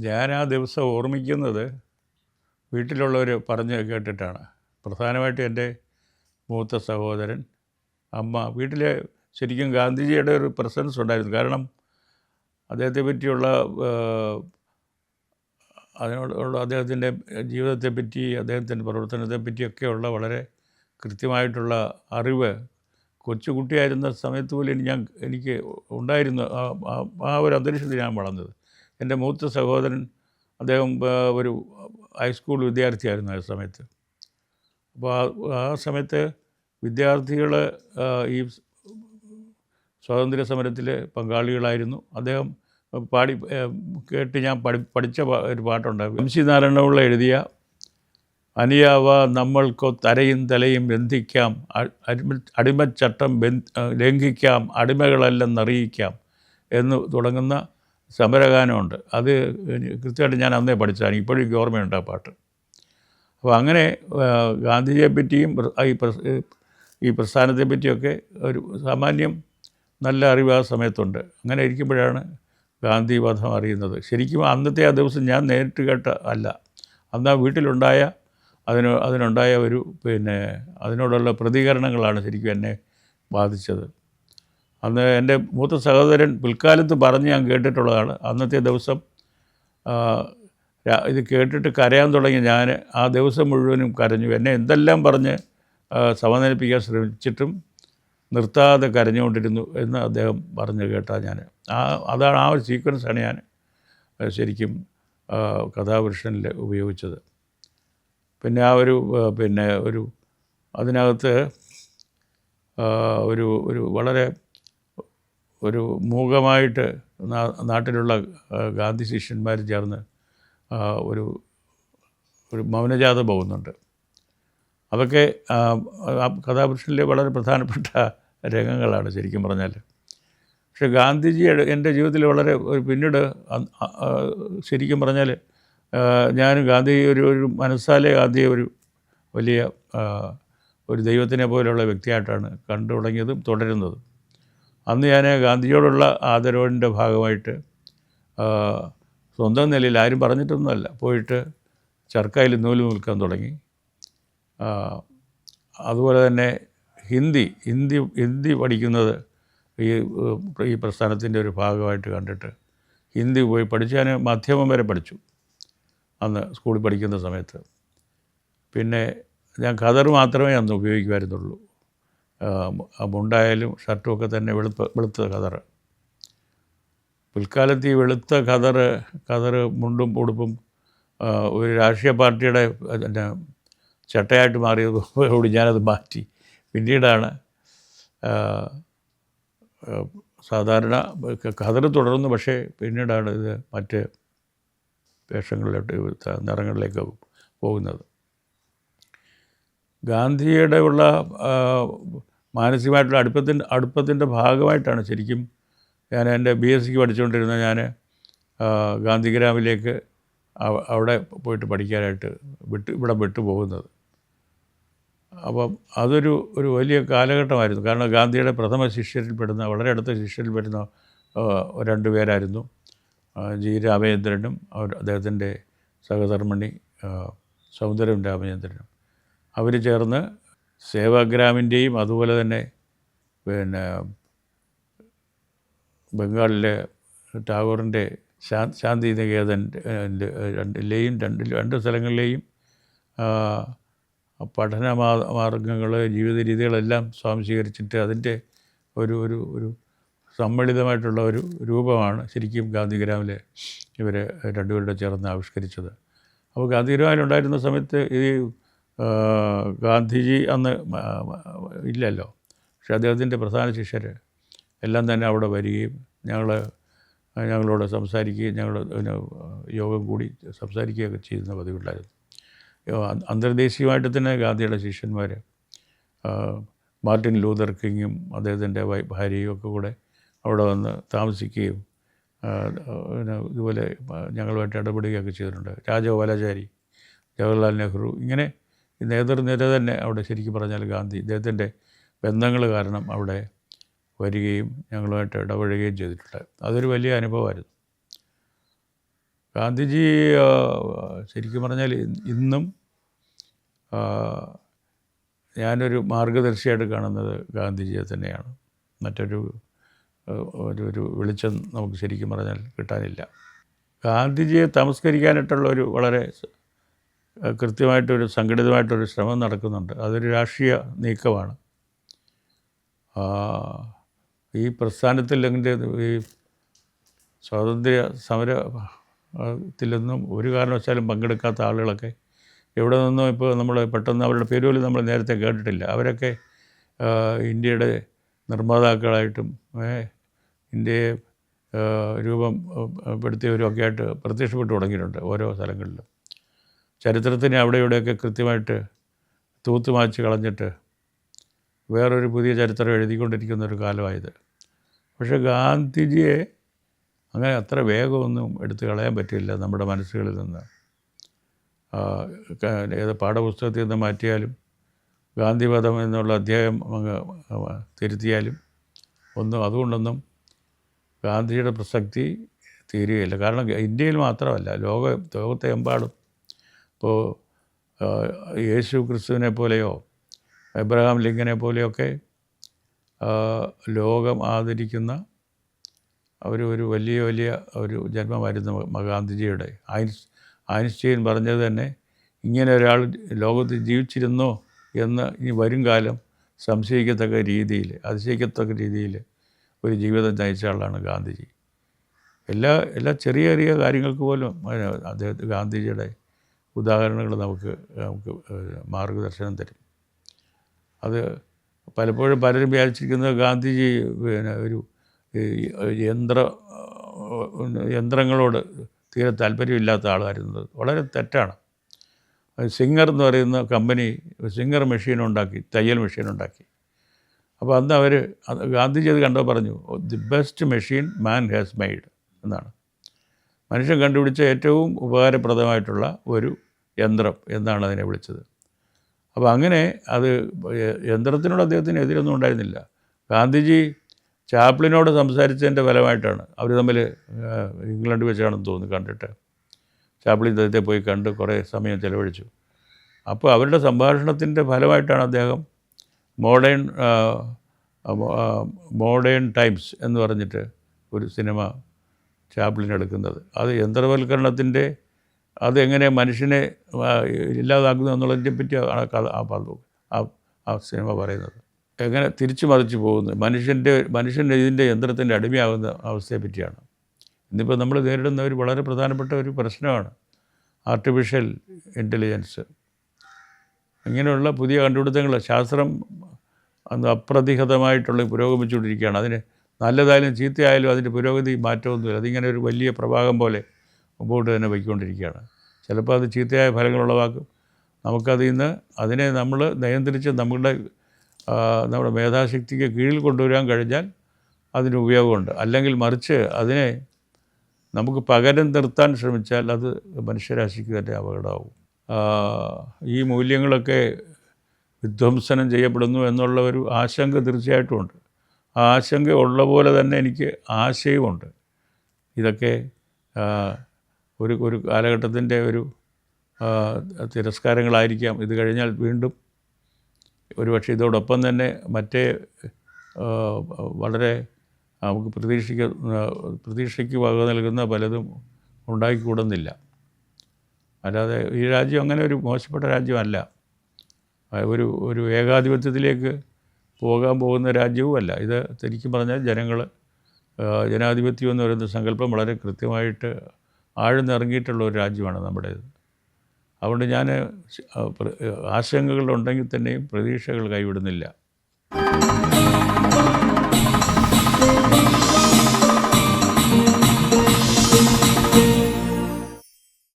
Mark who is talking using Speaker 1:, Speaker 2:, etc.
Speaker 1: ഞാൻ ആ ദിവസം ഓർമ്മിക്കുന്നത് വീട്ടിലുള്ളവർ പറഞ്ഞ് കേട്ടിട്ടാണ്. പ്രധാനമായിട്ടും എൻ്റെ മൂത്ത സഹോദരൻ, അമ്മ. വീട്ടിൽ ശരിക്കും ഗാന്ധിജിയുടെ ഒരു പ്രസൻസ് ഉണ്ടായിരുന്നു. കാരണം അദ്ദേഹത്തെ പറ്റിയുള്ള അതിനോടുള്ള അദ്ദേഹത്തിൻ്റെ ജീവിതത്തെപ്പറ്റി, അദ്ദേഹത്തിൻ്റെ പ്രവർത്തനത്തെപ്പറ്റിയൊക്കെയുള്ള വളരെ കൃത്യമായിട്ടുള്ള അറിവ് കൊച്ചുകുട്ടിയായിരുന്ന സമയത്ത് പോലും എനിക്ക് ഉണ്ടായിരുന്നു. ആ ഒരു അന്തരീക്ഷത്തിൽ ഞാൻ വളർന്നത്. എൻ്റെ മൂത്ത സഹോദരൻ, അദ്ദേഹം ഒരു ഹൈസ്കൂൾ വിദ്യാർത്ഥിയായിരുന്നു ആ സമയത്ത്. അപ്പോൾ ആ സമയത്ത് വിദ്യാർത്ഥികൾ ഈ സ്വാതന്ത്ര്യ സമരത്തിൽ പങ്കാളികളായിരുന്നു. അദ്ദേഹം കേട്ട് ഞാൻ പഠിച്ച ഒരു പാട്ടുണ്ട്. MC നാരായണപിള്ള എഴുതിയ അനിയാവ നമ്മൾക്കൊത്തരയും തലയും ബന്ധിക്കാം, അടിമച്ചട്ടം ലംഘിക്കാം, അടിമകളല്ലെന്നറിയിക്കാം എന്ന് തുടങ്ങുന്ന സമരഗാനമുണ്ട്. അത് കൃത്യമായിട്ട് ഞാൻ അന്നേ പഠിച്ചതാണ്. ഇപ്പോഴും എനിക്ക് ഓർമ്മയുണ്ട് ആ പാട്ട്. അപ്പോൾ അങ്ങനെ ഗാന്ധിജിയെപ്പറ്റിയും ഈ പ്രസ്ഥാനത്തെ പറ്റിയൊക്കെ ഒരു സാമാന്യം നല്ല അറിവ് ആ സമയത്തുണ്ട്. അങ്ങനെ ഇരിക്കുമ്പോഴാണ് ഗാന്ധി വധം അറിയുന്നത്. ശരിക്കും അന്നത്തെ ആ ദിവസം ഞാൻ നേരിട്ട് കേട്ട അല്ല. അന്ന് ആ വീട്ടിലുണ്ടായ അതിനുണ്ടായ ഒരു അതിനോടുള്ള പ്രതികരണങ്ങളാണ് ശരിക്കും എന്നെ ബാധിച്ചത്. അന്ന് എൻ്റെ മൂത്ത സഹോദരൻ പിൽക്കാലത്ത് പറഞ്ഞ് ഞാൻ കേട്ടിട്ടുള്ളതാണ്. അന്നത്തെ ദിവസം ഇത് കേട്ടിട്ട് കരയാൻ തുടങ്ങി ഞാൻ ആ ദിവസം മുഴുവനും കരഞ്ഞു. എന്നെ എന്തെല്ലാം പറഞ്ഞ് സമനിൽപ്പിക്കാൻ ശ്രമിച്ചിട്ടും നിർത്താതെ കരഞ്ഞുകൊണ്ടിരുന്നു എന്ന് അദ്ദേഹം പറഞ്ഞു കേട്ടാൽ ഞാൻ അതാണ് ആ ഒരു സീക്വൻസാണ് ഞാൻ ശരിക്കും കഥാപുരുഷനിൽ ഉപയോഗിച്ചത്. പിന്നെ ആ ഒരു അതിനകത്ത് ഒരു വളരെ ഒരു മൂകമായിട്ട് നാട്ടിലുള്ള ഗാന്ധി ശിഷ്യന്മാർ ചേർന്ന് ഒരു മൗനജാഥ പോകുന്നുണ്ട്. അതൊക്കെ ആ കഥാപുരുഷനിലെ വളരെ പ്രധാനപ്പെട്ട രംഗങ്ങളാണ് ശരിക്കും പറഞ്ഞാൽ. പക്ഷേ ഗാന്ധിജി എൻ്റെ ജീവിതത്തിൽ വളരെ പിന്നീട് ശരിക്കും പറഞ്ഞാൽ ഞാൻ ഗാന്ധിജി ഒരു മനസ്സാലെ ഗാന്ധിയെ ഒരു വലിയ ഒരു ദൈവത്തിനെ പോലെയുള്ള വ്യക്തിയായിട്ടാണ് കണ്ടു തുടങ്ങിയതും തുടരുന്നതും. അന്ന് ഞാൻ ഗാന്ധിജിയോടുള്ള ആദരവിൻ്റെ ഭാഗമായിട്ട് സ്വന്തം നിലയിൽ ആരും പറഞ്ഞിട്ടൊന്നുമല്ല, പോയിട്ട് ചർക്കയിൽ നൂല് നിൽക്കാൻ തുടങ്ങി. അതുപോലെ തന്നെ ഹിന്ദി പഠിക്കുന്നത് ഈ പ്രസ്ഥാനത്തിൻ്റെ ഒരു ഭാഗമായിട്ട് കണ്ടിട്ട് ഹിന്ദി പോയി പഠിച്ച് ഞാൻ മധ്യമം വരെ പഠിച്ചു അന്ന് സ്കൂളിൽ പഠിക്കുന്ന സമയത്ത്. പിന്നെ ഞാൻ ഖദർ മാത്രമേ അന്ന് ഉപയോഗിക്കുമായിരുന്നുള്ളൂ. മുണ്ടായാലും ഷർട്ടും ഒക്കെ തന്നെ വെളുത്ത ഖദർ. പിൽക്കാലത്ത് ഈ വെളുത്ത ഖദർ മുണ്ടും ഉടുപ്പും ഒരു രാഷ്ട്രീയ പാർട്ടിയുടെ ചട്ടയായിട്ട് മാറിയതോടുകൂടി ഞാനത് മാറ്റി. പിന്നീടാണ് സാധാരണ ഖദർ തുടർന്നു. പക്ഷേ പിന്നീടാണ് ഇത് മറ്റ് വേഷങ്ങളിലോട്ട് നിറങ്ങളിലേക്ക് പോകുന്നത്. ഗാന്ധിയുടെ ഉള്ള മാനസികമായിട്ടുള്ള അടുപ്പത്തിൻ്റെ ഭാഗമായിട്ടാണ് ശരിക്കും ഞാൻ എൻ്റെ BSc പഠിച്ചുകൊണ്ടിരുന്ന ഞാൻ ഗാന്ധിഗ്രാമിലേക്ക് അവിടെ പോയിട്ട് പഠിക്കാനായിട്ട് ഇവിടെ വിട്ടുപോകുന്നത്. അപ്പം അതൊരു വലിയ കാലഘട്ടമായിരുന്നു. കാരണം ഗാന്ധിയുടെ പ്രഥമ ശിഷ്യരിൽപ്പെടുന്ന, വളരെ അടുത്ത ശിഷ്യരിൽപ്പെടുന്ന 2 പേരായിരുന്നു G. രാമചന്ദ്രനും അദ്ദേഹത്തിൻ്റെ സഹധർമ്മിണി സൗന്ദര്യം രാമചന്ദ്രനും. അവർ ചേർന്ന് സേവാഗ്രാമിൻ്റെയും അതുപോലെ തന്നെ ബംഗാളിലെ ടാഗോറിൻ്റെ ശാന്തി നികേതനിലെയും രണ്ട് സ്ഥലങ്ങളിലെയും പഠന മാർഗങ്ങൾ, ജീവിത രീതികളെല്ലാം സ്വാംശീകരിച്ചിട്ട് അതിൻ്റെ ഒരു സമ്മളിതമായിട്ടുള്ള ഒരു രൂപമാണ് ശരിക്കും ഗാന്ധിഗ്രാമിൽ ഇവർ രണ്ടുപേരുടെ ചേർന്ന് ആവിഷ്കരിച്ചത്. അപ്പോൾ ഗാന്ധിഗ്രാമിലുണ്ടായിരുന്ന സമയത്ത് ഈ ഗാന്ധിജി അന്ന് ഇല്ലല്ലോ. പക്ഷേ അദ്ദേഹത്തിൻ്റെ പ്രധാന ശിഷ്യർ എല്ലാം തന്നെ അവിടെ വരികയും ഞങ്ങളോട് സംസാരിക്കുകയും യോഗം കൂടി സംസാരിക്കുകയൊക്കെ ചെയ്യുന്ന പതിവുണ്ടായിരുന്നു. അന്തർദേശീയമായിട്ട് തന്നെ ഗാന്ധിയുടെ ശിഷ്യന്മാർ മാർട്ടിൻ ലൂതർ കിങ്ങും അദ്ദേഹത്തിൻ്റെ ഭാര്യയും ഒക്കെ കൂടെ അവിടെ വന്ന് താമസിക്കുകയും ഇതുപോലെ ഞങ്ങളുമായിട്ട് ഇടപെടുകയൊക്കെ ചെയ്തിട്ടുണ്ട്. രാജഗോപാലാചാരി, ജവഹർലാൽ നെഹ്റു, ഇങ്ങനെ നേതൃനിര തന്നെ അവിടെ ശരിക്കും പറഞ്ഞാൽ ഗാന്ധി ഇദ്ദേഹത്തിൻ്റെ ബന്ധങ്ങൾ കാരണം അവിടെ വരികയും ഞങ്ങളുമായിട്ട് ഇടപഴകുകയും ചെയ്തിട്ടുണ്ട്. അതൊരു വലിയ അനുഭവമായിരുന്നു. ഗാന്ധിജി ശരിക്കും പറഞ്ഞാൽ ഇന്നും ഞാനൊരു മാർഗദർശിയായിട്ട് കാണുന്നത് ഗാന്ധിജിയെ തന്നെയാണ്. മറ്റൊരു ഒരു വെളിച്ചം നമുക്ക് ശരിക്കും പറഞ്ഞാൽ കിട്ടാനില്ല. ഗാന്ധിജിയെ തമസ്കരിക്കാനായിട്ടുള്ള ഒരു വളരെ കൃത്യമായിട്ടൊരു സംഘടിതമായിട്ടൊരു ശ്രമം നടക്കുന്നുണ്ട്. അതൊരു രാഷ്ട്രീയ നീക്കമാണ്. ഈ പ്രസ്ഥാനത്തിൽ ഈ സ്വാതന്ത്ര്യ സമരത്തിലൊന്നും ഒരു കാരണവശാലും പങ്കെടുക്കാത്ത ആളുകളൊക്കെ എവിടെ നിന്നോ ഇപ്പോൾ നമ്മൾ പെട്ടെന്ന് അവരുടെ പേര് പോലും നമ്മൾ നേരത്തെ കേട്ടിട്ടില്ല. അവരൊക്കെ ഇന്ത്യയുടെ നിർമ്മാതാക്കളായിട്ടും ഇന്ത്യയെ രൂപപ്പെടുത്തിയവരൊക്കെ ആയിട്ട് പ്രത്യക്ഷപ്പെട്ടു തുടങ്ങിയിട്ടുണ്ട് ഓരോ സ്ഥലങ്ങളിലും. ചരിത്രത്തിനെ അവിടെ ഇവിടെയൊക്കെ കൃത്യമായിട്ട് തൂത്തുമാച്ച് കളഞ്ഞിട്ട് വേറൊരു പുതിയ ചരിത്രം എഴുതിക്കൊണ്ടിരിക്കുന്ന ഒരു കാലമായത്. പക്ഷേ ഗാന്ധിജിയെ അങ്ങനെ അത്ര വേഗമൊന്നും എടുത്തു കളയാൻ പറ്റില്ല നമ്മുടെ മനസ്സുകളിൽ നിന്ന്. ഏത് പാഠപുസ്തകത്തിൽ നിന്ന് മാറ്റിയാലും ഗാന്ധിവധം എന്നുള്ള അധ്യായം തിരുത്തിയാലും അതുകൊണ്ടൊന്നും ഗാന്ധിജിയുടെ പ്രസക്തി തീരുകയില്ല. കാരണം ഇന്ത്യയിൽ മാത്രമല്ല, ലോകത്തെമ്പാടും ഇപ്പോൾ യേശു ക്രിസ്തുവിനെ പോലെയോ എബ്രഹാം ലിങ്കനെ പോലെയൊക്കെ ലോകം ആദരിക്കുന്ന ഒരു വലിയ ഒരു ജന്മമായിരുന്നു ഗാന്ധിജിയുടെ. ഐൻസ്റ്റീൻ പറഞ്ഞത് തന്നെ ഇങ്ങനെ ഒരാൾ ലോകത്ത് ജീവിച്ചിരുന്നോ എന്ന് ഇനി വരും കാലം അതിശയിക്കത്തക്ക രീതിയിൽ ഒരു ജീവിതം നയിച്ച ആളാണ് ഗാന്ധിജി. എല്ലാ ചെറിയ കാര്യങ്ങൾക്ക് പോലും ഗാന്ധിജിയുടെ ഉദാഹരണങ്ങൾ നമുക്ക് മാർഗദർശനം തരും. അത് പലപ്പോഴും പലരും വിചാരിച്ചിരിക്കുന്നത് ഗാന്ധിജി ഒരു യന്ത്രങ്ങളോട് തീരെ താല്പര്യമില്ലാത്ത ആളായിരുന്നത് വളരെ തെറ്റാണ്. സിംഗർ എന്ന് പറയുന്ന കമ്പനി സിംഗർ തയ്യൽ മെഷീൻ ഉണ്ടാക്കി. അപ്പോൾ അന്ന് ഗാന്ധിജി അത് കണ്ടോ പറഞ്ഞു, the best machine man has made എന്നാണ്. മനുഷ്യൻ കണ്ടുപിടിച്ച ഏറ്റവും ഉപകാരപ്രദമായിട്ടുള്ള ഒരു യന്ത്രം എന്നാണ് അതിനെ വിളിച്ചത്. അപ്പോൾ അങ്ങനെ അത് യന്ത്രത്തിനോട് അദ്ദേഹത്തിന് എതിരൊന്നും ഉണ്ടായിരുന്നില്ല. ഗാന്ധിജി ചാപ്ലിനോട് സംസാരിച്ചതിൻ്റെ ഫലമായിട്ടാണ് അവർ തമ്മിൽ ഇംഗ്ലണ്ട് വെച്ചാണെന്ന് തോന്നുന്നു കണ്ടിട്ട്. ചാപ്ലിൻ അദ്ദേഹത്തെ പോയി കണ്ട് കുറേ സമയം ചിലവഴിച്ചു. അപ്പോൾ അവരുടെ സംഭാഷണത്തിൻ്റെ ഫലമായിട്ടാണ് അദ്ദേഹം മോഡേൺ ടൈംസ് എന്ന് പറഞ്ഞിട്ട് ഒരു സിനിമ ചാപ്ലിൻ എടുക്കുന്നത്. അത് യന്ത്രവൽക്കരണത്തിൻ്റെ അതെങ്ങനെ മനുഷ്യനെ ഇല്ലാതാക്കുന്നു എന്നുള്ളതിനെ പറ്റി ആ സിനിമ പറയുന്നത്. എങ്ങനെ തിരിച്ചു മറിച്ച് പോകുന്നു മനുഷ്യൻ്റെ ഇതിൻ്റെ യന്ത്രത്തിൻ്റെ അടിമയാകുന്ന അവസ്ഥയെ പറ്റിയാണ്. ഇന്നിപ്പോൾ നമ്മൾ നേരിടുന്ന ഒരു വളരെ പ്രധാനപ്പെട്ട ഒരു പ്രശ്നമാണ് ആർട്ടിഫിഷ്യൽ ഇൻ്റലിജൻസ്. ഇങ്ങനെയുള്ള പുതിയ കണ്ടുപിടുത്തങ്ങൾ ശാസ്ത്രം അപ്രതിഹതമായിട്ടുള്ള പുരോഗമിച്ചുകൊണ്ടിരിക്കുകയാണ്. അതിന് നല്ലതായാലും ചീത്തയായാലും അതിൻ്റെ പുരോഗതി മാറ്റമൊന്നുമില്ല. അതിങ്ങനെ ഒരു വലിയ പ്രവാഹം പോലെ മുമ്പോട്ട് തന്നെ പോയിക്കൊണ്ടിരിക്കുകയാണ്. ചിലപ്പോൾ അത് ചീത്തയായ ഫലങ്ങൾ ഉളവാക്കും. അതിനെ നമ്മൾ നിയന്ത്രിച്ച് നമ്മുടെ മേധാശക്തിക്ക് കീഴിൽ കൊണ്ടുവരാൻ കഴിഞ്ഞാൽ അതിന് ഉപയോഗമുണ്ട്. അല്ലെങ്കിൽ മറിച്ച് അതിനെ നമുക്ക് പകരം നിർത്താൻ ശ്രമിച്ചാൽ അത് മനുഷ്യരാശിക്ക് തന്നെ അപകടമാകും. ഈ മൂല്യങ്ങളൊക്കെ വിധ്വംസനം ചെയ്യപ്പെടുന്നു എന്നുള്ള ഒരു ആശങ്ക തീർച്ചയായിട്ടും ഉണ്ട്. ആ ആശങ്ക ഉള്ള പോലെ തന്നെ എനിക്ക് ആശയമുണ്ട്. ഇതൊക്കെ ഒരു കാലഘട്ടത്തിൻ്റെ ഒരു തിരസ്കാരങ്ങളായിരിക്കാം. ഇത് കഴിഞ്ഞാൽ വീണ്ടും ഒരുപക്ഷെ ഇതോടൊപ്പം തന്നെ മറ്റേ വളരെ നമുക്ക് പ്രതീക്ഷയ്ക്ക് വക നൽകുന്ന പലതും ഉണ്ടായിക്കൂടുന്നില്ല. അല്ലാതെ ഈ രാജ്യം അങ്ങനെ ഒരു മോശപ്പെട്ട രാജ്യമല്ല. ഒരു ഏകാധിപത്യത്തിലേക്ക് പോകാൻ പോകുന്ന രാജ്യവുമല്ല ഇത്. ശരിക്കും പറഞ്ഞാൽ ജനാധിപത്യം എന്ന് പറയുന്ന സങ്കല്പം വളരെ കൃത്യമായിട്ട് ആഴ്ന്നിറങ്ങിയിട്ടുള്ള ഒരു രാജ്യമാണ് നമ്മുടേത്. അതുകൊണ്ട് ഞാൻ ആശങ്കകളുണ്ടെങ്കിൽ തന്നെയും പ്രതീക്ഷകൾ കൈവിടുന്നില്ല.